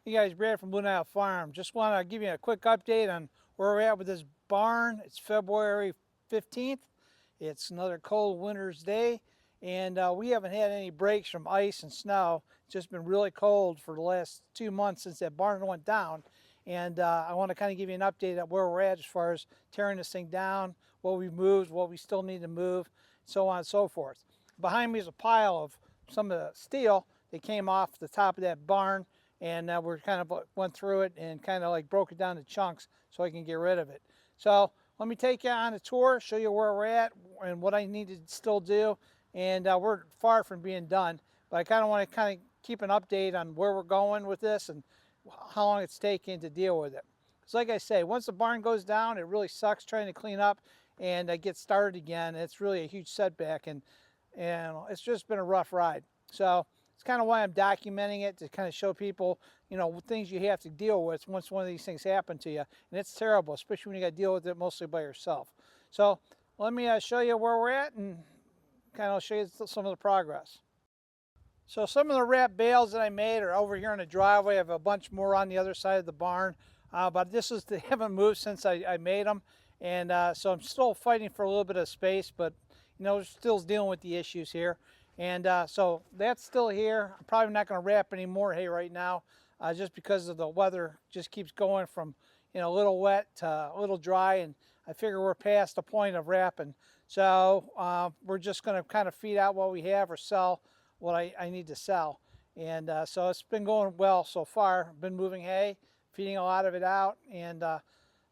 Hey guys, Brad from Blue Nile Farm. Just want to give you a quick update on where we're at with this barn. It's February 15th. It's another cold winter's day, and we haven't had any breaks from ice and snow. It's just been really cold for the last 2 months since that barn went down. And I want to kind of give you an update on where we're at as far as tearing this thing down, what we've moved, what we still need to move, so on and so forth. Behind me is a pile of some of the steel that came off the top of that barn, and we're kind of went through it and kind of like broke it down to chunks so I can get rid of it. So let me take you on a tour, show you where we're at and what I need to still do. And we're far from being done, but I kind of want to keep an update on where we're going with this and how long it's taking to deal with it. Because like I say, once the barn goes down, it really sucks trying to clean up and get started again. It's really a huge setback, and it's just been a rough ride. So it's kind of why I'm documenting it, to kind of show people, you know, things you have to deal with once one of these things happen to you. And it's terrible, especially when you got to deal with it mostly by yourself. So let me show you where we're at and kind of show you some of the progress. So some of the wrap bales that I made are over here in the driveway. I have a bunch more on the other side of the barn, but they haven't moved since I made them. And so I'm still fighting for a little bit of space, but you know, still dealing with the issues here. And so that's still here. I'm probably not going to wrap any more hay right now, just because of the weather just keeps going from, you know, a little wet to a little dry, and I figure we're past the point of wrapping. So we're just going to kind of feed out what we have or sell what I need to sell. And so it's been going well so far. I've been moving hay, feeding a lot of it out, and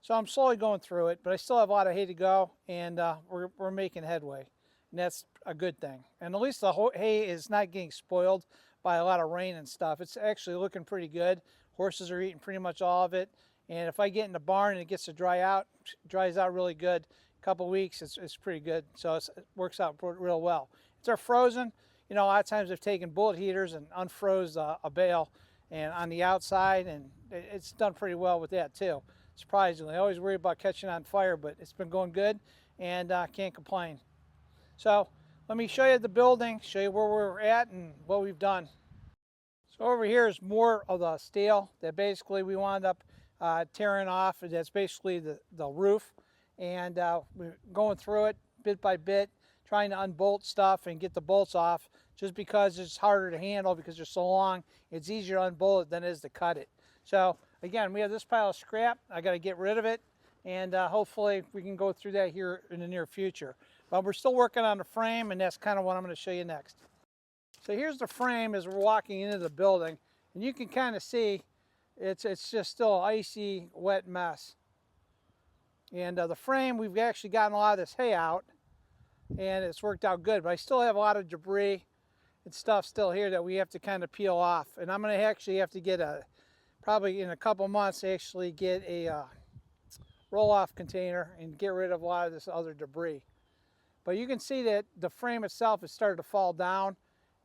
so I'm slowly going through it, but I still have a lot of hay to go, and we're making headway. And that's a good thing. And at least the hay is not getting spoiled by a lot of rain and stuff. It's actually looking pretty good. Horses are eating pretty much all of it. And if I get in the barn and it gets to dry out, it dries out really good. A couple weeks, it's pretty good. So it works out real well. If they're frozen, you know, a lot of times I've taken bullet heaters and unfroze a bale and on the outside, and it's done pretty well with that too. Surprisingly, I always worry about catching on fire, but it's been going good, and can't complain. So let me show you the building, show you where we're at and what we've done. So over here is more of the steel that basically we wound up tearing off. That's basically the roof, and we're going through it bit by bit, trying to unbolt stuff and get the bolts off, just because it's harder to handle because they're so long. It's easier to unbolt it than it is to cut it. So again, we have this pile of scrap. I got to get rid of it, and hopefully we can go through that here in the near future. But we're still working on the frame, and that's kind of what I'm going to show you next. So here's the frame as we're walking into the building, and you can kind of see it's just still an icy, wet mess. And the frame, we've actually gotten a lot of this hay out, and it's worked out good. But I still have a lot of debris and stuff still here that we have to kind of peel off. And I'm going to actually have to get probably in a couple months, actually get a roll-off container and get rid of a lot of this other debris. But you can see that the frame itself has started to fall down,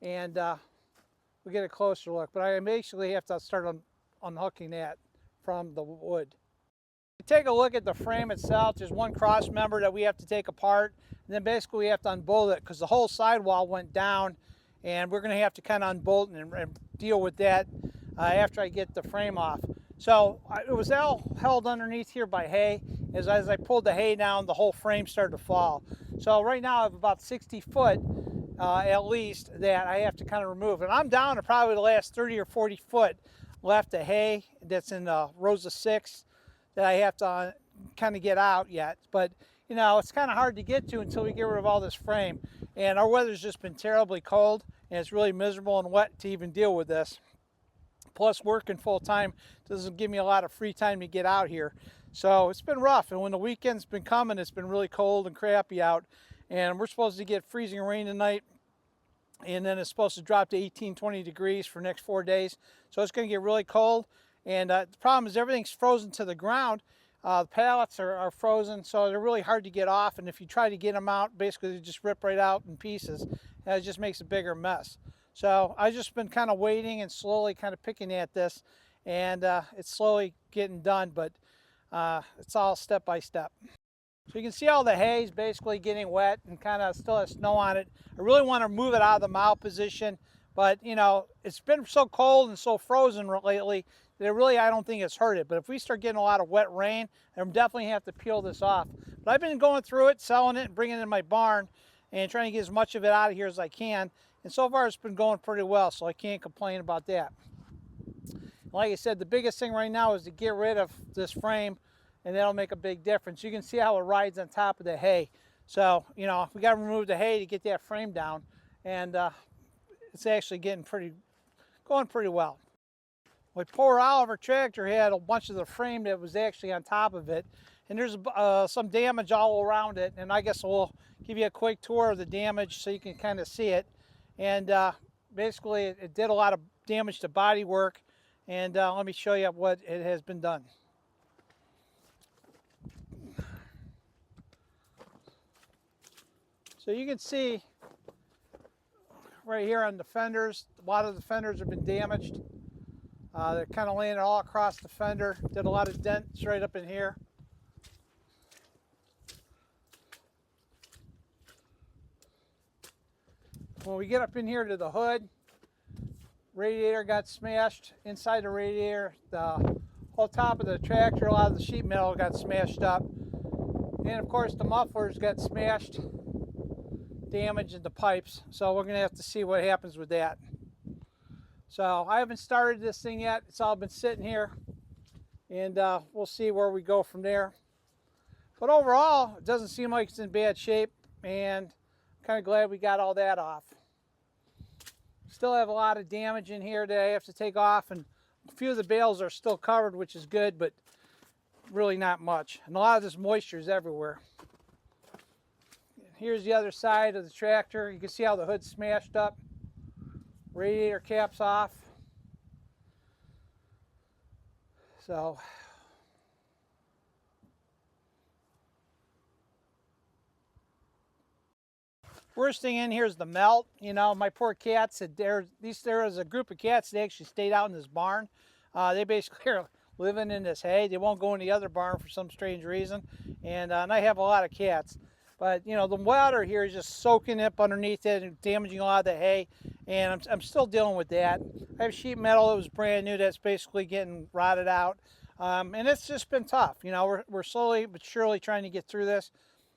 and we'll get a closer look. But I basically have to start unhooking that from the wood. Take a look at the frame itself. There's one cross member that we have to take apart, and then basically we have to unbolt it because the whole sidewall went down, and we're going to have to kind of unbolt and deal with that after I get the frame off. So it was all held underneath here by hay. As I pulled the hay down, the whole frame started to fall. So right now I have about 60 foot at least that I have to kind of remove. And I'm down to probably the last 30 or 40 foot left of hay that's in rows of 6 that I have to kind of get out yet. But you know, it's kind of hard to get to until we get rid of all this frame. And our weather's just been terribly cold, and it's really miserable and wet to even deal with this. Plus working full time doesn't give me a lot of free time to get out here. So it's been rough, and when the weekend's been coming, it's been really cold and crappy out, and we're supposed to get freezing rain tonight, and then it's supposed to drop to 18, 20 degrees for the next 4 days. So it's going to get really cold, and the problem is everything's frozen to the ground. The pallets are frozen, so they're really hard to get off, and if you try to get them out, basically they just rip right out in pieces, and it just makes a bigger mess. So I've just been kind of waiting and slowly kind of picking at this, and it's slowly getting done, but it's all step by step. So you can see all the hay is basically getting wet and kind of still has snow on it. I really want to move it out of the mow position But, you know, it's been so cold and so frozen lately that it really, I don't think it's hurt it. But if we start getting a lot of wet rain, I'm definitely have to peel this off. But I've been going through it, selling it, and bringing it in my barn and trying to get as much of it out of here as I can. And so far, it's been going pretty well, so I can't complain about that. Like I said, the biggest thing right now is to get rid of this frame, and that'll make a big difference. You can see how it rides on top of the hay. So, you know, we got to remove the hay to get that frame down, and it's actually going pretty well. My poor Oliver tractor had a bunch of the frame that was actually on top of it, and there's some damage all around it, and I guess we'll give you a quick tour of the damage so you can kind of see it. And basically it did a lot of damage to body work, and let me show you what it has been done. So you can see right here on the fenders, a lot of the fenders have been damaged. They're kind of laying it all across the fender. Did a lot of dents right up in here. When we get up in here to the hood, radiator got smashed. Inside the radiator, the whole top of the tractor, a lot of the sheet metal got smashed up. And of course the mufflers got smashed, damaged in the pipes. So we're gonna have to see what happens with that. So I haven't started this thing yet. It's all been sitting here, and we'll see where we go from there. But overall, it doesn't seem like it's in bad shape, and I'm kind of glad we got all that off. Still have a lot of damage in here that I have to take off, and a few of the bales are still covered, which is good, but really not much. And a lot of this moisture is everywhere. Here's the other side of the tractor. You can see how the hood's smashed up. Radiator caps off. So worst thing in here is the melt. You know, my poor cats, there is a group of cats that actually stayed out in this barn. They basically are living in this hay. They won't go in the other barn for some strange reason. And I have a lot of cats. But, you know, the water here is just soaking up underneath it and damaging a lot of the hay. And I'm still dealing with that. I have sheet metal that was brand new that's basically getting rotted out. And it's just been tough. You know, we're slowly but surely trying to get through this.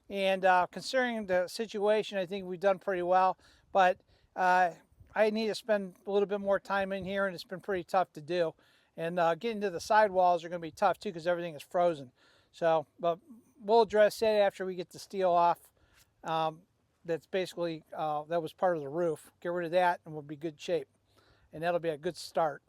And considering the situation, I think we've done pretty well. But I need to spend a little bit more time in here, and it's been pretty tough to do. And getting to the sidewalls are going to be tough too because everything is frozen. So, but we'll address that after we get the steel off. That's basically, that was part of the roof. Get rid of that and we'll be good shape. And that'll be a good start.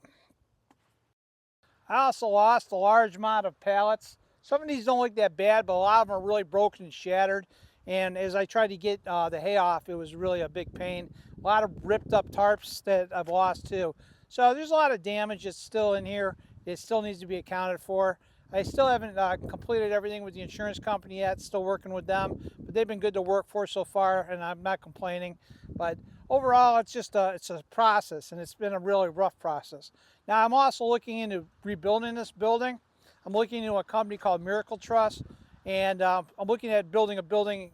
I also lost a large amount of pallets. Some of these don't look that bad, but a lot of them are really broken and shattered. And as I tried to get the hay off, it was really a big pain. A lot of ripped up tarps that I've lost too. So there's a lot of damage that's still in here. It still needs to be accounted for. I still haven't completed everything with the insurance company yet, still working with them, but they've been good to work for so far, and I'm not complaining. But overall, it's just it's a process, and it's been a really rough process. Now, I'm also looking into rebuilding this building. I'm looking into a company called Miracle Truss, and I'm looking at building a building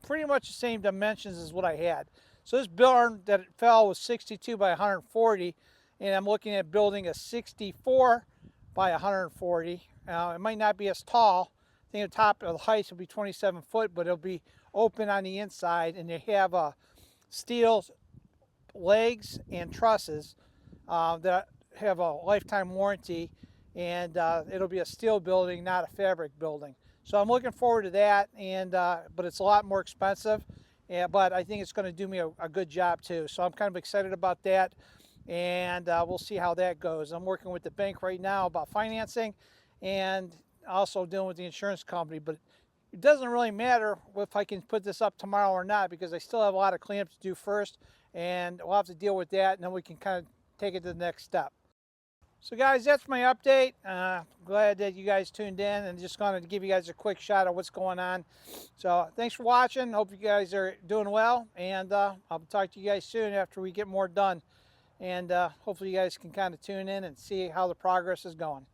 pretty much the same dimensions as what I had. So this barn that it fell was 62 by 140, and I'm looking at building a 64 by 140. It might not be as tall. I think the top of the height will be 27 foot, but it'll be open on the inside, and they have steel legs and trusses that have a lifetime warranty, and it'll be a steel building, not a fabric building. So I'm looking forward to that, and but it's a lot more expensive, but I think it's going to do me a good job too. So I'm kind of excited about that, and we'll see how that goes. I'm working with the bank right now about financing, and also dealing with the insurance company, but it doesn't really matter if I can put this up tomorrow or not, because I still have a lot of cleanup to do first, and we'll have to deal with that, and then we can kind of take it to the next step. So guys, that's my update. Glad that you guys tuned in, and just wanted to give you guys a quick shot of what's going on. So thanks for watching. Hope you guys are doing well, and I'll talk to you guys soon after we get more done. And hopefully you guys can kind of tune in and see how the progress is going.